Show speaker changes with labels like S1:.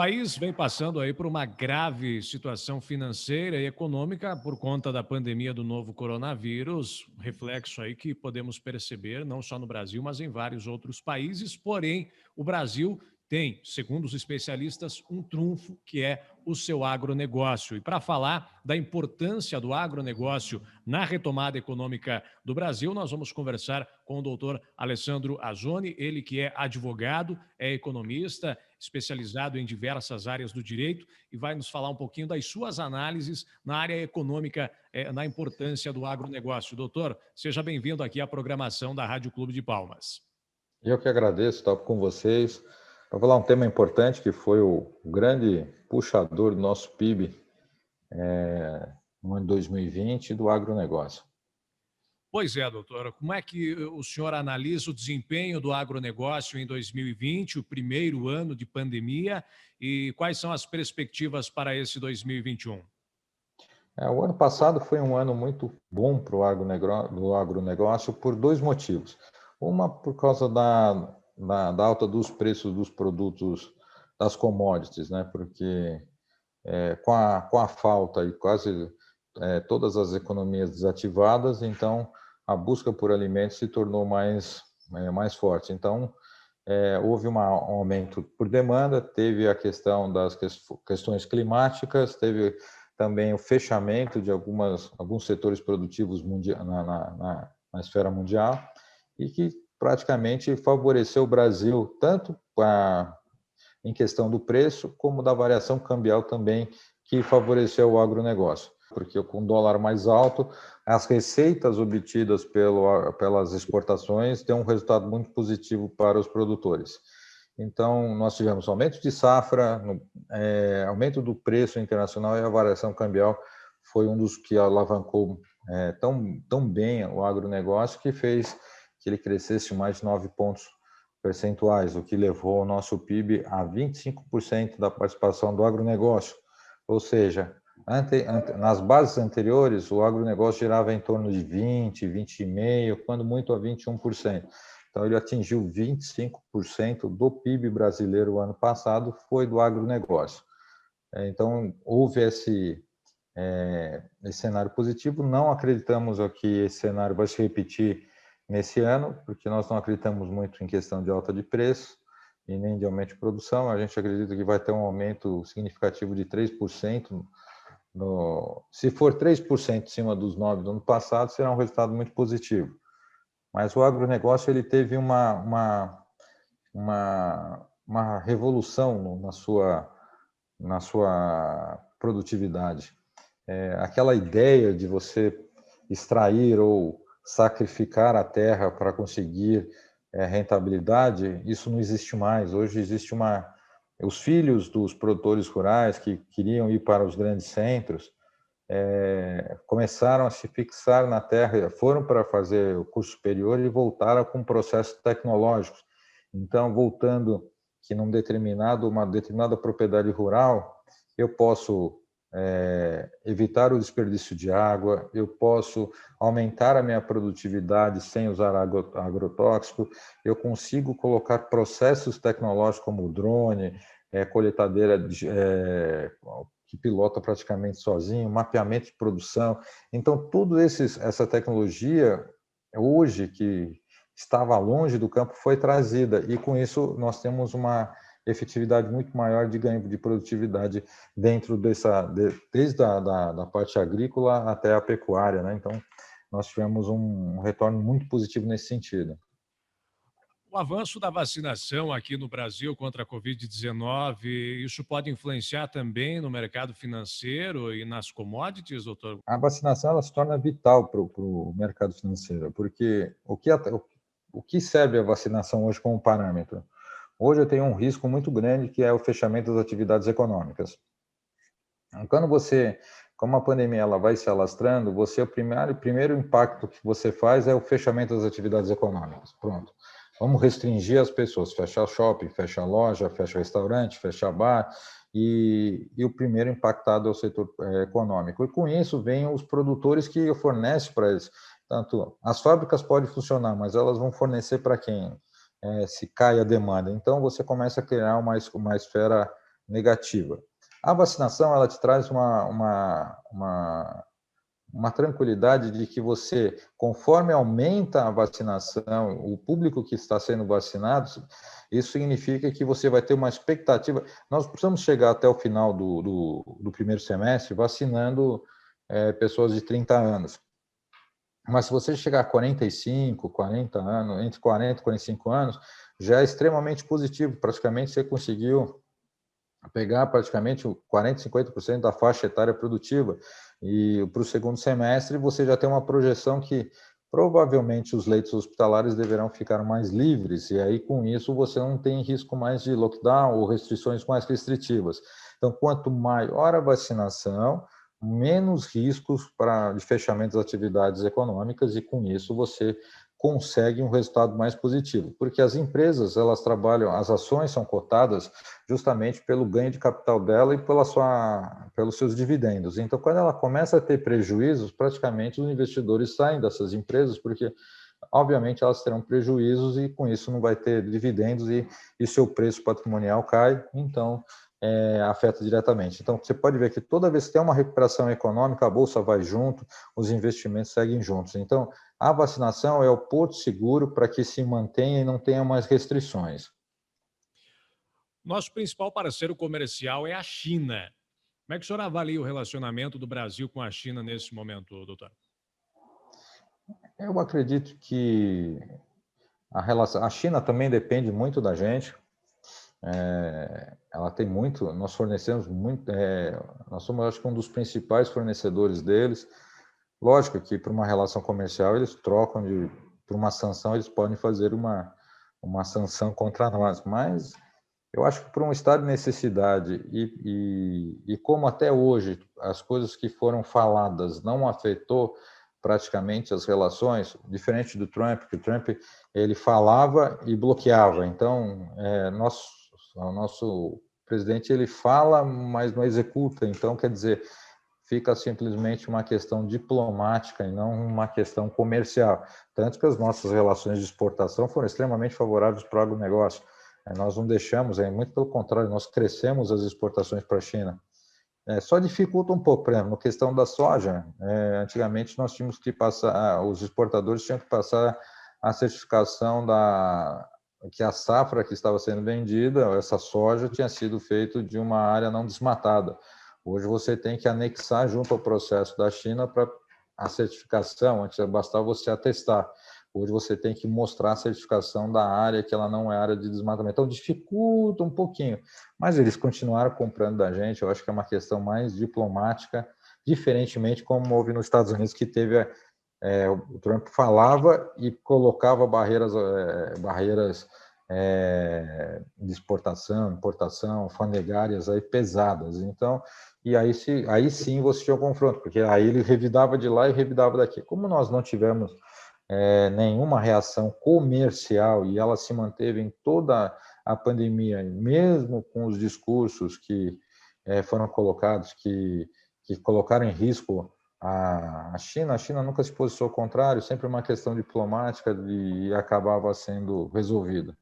S1: país vem passando aí por uma grave situação financeira e econômica por conta da pandemia do novo coronavírus, reflexo aí que podemos perceber não só no Brasil, mas em vários outros países. Porém, o Brasil tem, segundo os especialistas, um trunfo que é o seu agronegócio. E para falar da importância do agronegócio na retomada econômica do Brasil, nós vamos conversar com o doutor Alessandro Azzoni, ele que é advogado, é economista, especializado em diversas áreas do direito e vai nos falar um pouquinho das suas análises na área econômica, na importância do agronegócio. Doutor, seja bem-vindo aqui à programação da Rádio Clube de Palmas.
S2: Eu que agradeço estar com vocês para falar um tema importante que foi o grande puxador do nosso PIB no ano de 2020 do agronegócio.
S1: Pois é, doutora, como é que o senhor analisa o desempenho do agronegócio em 2020, o primeiro ano de pandemia, e quais são as perspectivas para esse 2021?
S2: O ano passado foi um ano muito bom para o agronegócio por dois motivos. Uma, por causa da alta dos preços dos produtos, das commodities, né? Porque com a falta e quase todas as economias desativadas, então a busca por alimentos se tornou mais forte. Então, houve um aumento por demanda, teve a questão das questões climáticas, teve também o fechamento de alguns setores produtivos na esfera mundial, e que praticamente favoreceu o Brasil tanto em questão do preço, como da variação cambial também, que favoreceu o agronegócio. Porque com o dólar mais alto, as receitas obtidas pelas exportações têm um resultado muito positivo para os produtores. Então, nós tivemos aumento de safra, aumento do preço internacional, e a variação cambial foi um dos que alavancou tão bem o agronegócio, que fez que ele crescesse mais de 9 pontos percentuais, o que levou o nosso PIB a 25% da participação do agronegócio. Ou seja, nas bases anteriores, o agronegócio girava em torno de 20, 20,5%, quando muito a 21%. Então, ele atingiu 25% do PIB brasileiro o ano passado, foi do agronegócio. Então, houve esse cenário positivo. Não acreditamos que esse cenário vai se repetir nesse ano, porque nós não acreditamos muito em questão de alta de preço e nem de aumento de produção. A gente acredita que vai ter um aumento significativo de 3%. Se for 3% em cima dos 9% do ano passado, será um resultado muito positivo. Mas o agronegócio ele teve uma revolução na sua produtividade. Aquela ideia de você extrair ou sacrificar a terra para conseguir rentabilidade, isso não existe mais. Hoje existe os filhos dos produtores rurais que queriam ir para os grandes centros começaram a se fixar na terra, foram para fazer o curso superior e voltaram com processos tecnológicos. Então, voltando que uma determinada propriedade rural, eu posso evitar o desperdício de água, eu posso aumentar a minha produtividade sem usar agrotóxico, eu consigo colocar processos tecnológicos como o drone, colheitadeira que pilota praticamente sozinho, mapeamento de produção. Então, essa tecnologia, hoje, que estava longe do campo, foi trazida, e com isso nós temos uma efetividade muito maior de ganho de produtividade dentro desde a parte agrícola até a pecuária, né? Então, nós tivemos um retorno muito positivo nesse sentido.
S1: O avanço da vacinação aqui no Brasil contra a Covid-19, isso pode influenciar também no mercado financeiro e nas commodities, doutor?
S2: A vacinação ela se torna vital para o mercado financeiro, porque o que serve a vacinação hoje como parâmetro? Hoje eu tenho um risco muito grande, que é o fechamento das atividades econômicas. Quando como a pandemia ela vai se alastrando, o primeiro impacto que você faz é o fechamento das atividades econômicas. Pronto. Vamos restringir as pessoas, fechar shopping, fechar loja, fechar restaurante, fechar bar, e o primeiro impactado é o setor econômico. E com isso vem os produtores que fornecem para eles. Tanto as fábricas podem funcionar, mas elas vão fornecer para quem? Se cai a demanda. Então você começa a criar uma esfera negativa. A vacinação, ela te traz uma tranquilidade de que você, conforme aumenta a vacinação, o público que está sendo vacinado, isso significa que você vai ter uma expectativa. Nós precisamos chegar até o final do primeiro semestre vacinando pessoas de 30 anos. Mas se você chegar a 45, 40 anos, entre 40 e 45 anos, já é extremamente positivo. Praticamente você conseguiu pegar praticamente 40, 50% da faixa etária produtiva. E para o segundo semestre você já tem uma projeção que provavelmente os leitos hospitalares deverão ficar mais livres, e aí com isso você não tem risco mais de lockdown ou restrições mais restritivas. Então, quanto maior a vacinação, menos riscos de fechamento das atividades econômicas, e com isso você consegue um resultado mais positivo, porque as empresas, elas trabalham, as ações são cotadas justamente pelo ganho de capital dela e pelos seus dividendos. Então, quando ela começa a ter prejuízos, praticamente os investidores saem dessas empresas, porque, obviamente, elas terão prejuízos e, com isso, não vai ter dividendos e seu preço patrimonial cai, então, afeta diretamente. Então, você pode ver que toda vez que tem uma recuperação econômica, a Bolsa vai junto, os investimentos seguem juntos. Então, a vacinação é o porto seguro para que se mantenha e não tenha mais restrições.
S1: Nosso principal parceiro comercial é a China. Como é que o senhor avalia o relacionamento do Brasil com a China nesse momento, doutor?
S2: Eu acredito que a China também depende muito da gente. Ela tem muito, nós fornecemos muito, nós somos, acho que, um dos principais fornecedores deles. Lógico que para uma relação comercial eles trocam por uma sanção, eles podem fazer uma sanção contra nós, mas eu acho que por um estado de necessidade e como até hoje as coisas que foram faladas não afetou praticamente as relações, diferente do Trump, que o Trump ele falava e bloqueava. Então, o nosso presidente ele fala, mas não executa. Então, quer dizer, fica simplesmente uma questão diplomática e não uma questão comercial. Tanto que as nossas relações de exportação foram extremamente favoráveis para o agronegócio. Nós não deixamos, muito pelo contrário, nós crescemos as exportações para a China. Só dificulta um pouco, por exemplo, na questão da soja. Antigamente nós tínhamos que passar, os exportadores tinham que passar a certificação que a safra que estava sendo vendida, essa soja, tinha sido feita de uma área não desmatada. Hoje você tem que anexar junto ao processo da China para a certificação, antes bastava você atestar. Hoje você tem que mostrar a certificação da área, que ela não é área de desmatamento. Então dificulta um pouquinho, mas eles continuaram comprando da gente. Eu acho que é uma questão mais diplomática, diferentemente como houve nos Estados Unidos, que teve o Trump falava e colocava barreiras de exportação, importação, alfandegárias aí pesadas. Então, e aí sim você tinha o confronto, porque aí ele revidava de lá e revidava daqui. Como nós não tivemos nenhuma reação comercial e ela se manteve em toda a pandemia, mesmo com os discursos que foram colocados, que colocaram em risco a China nunca se posicionou ao contrário, sempre uma questão diplomática e acabava sendo resolvida.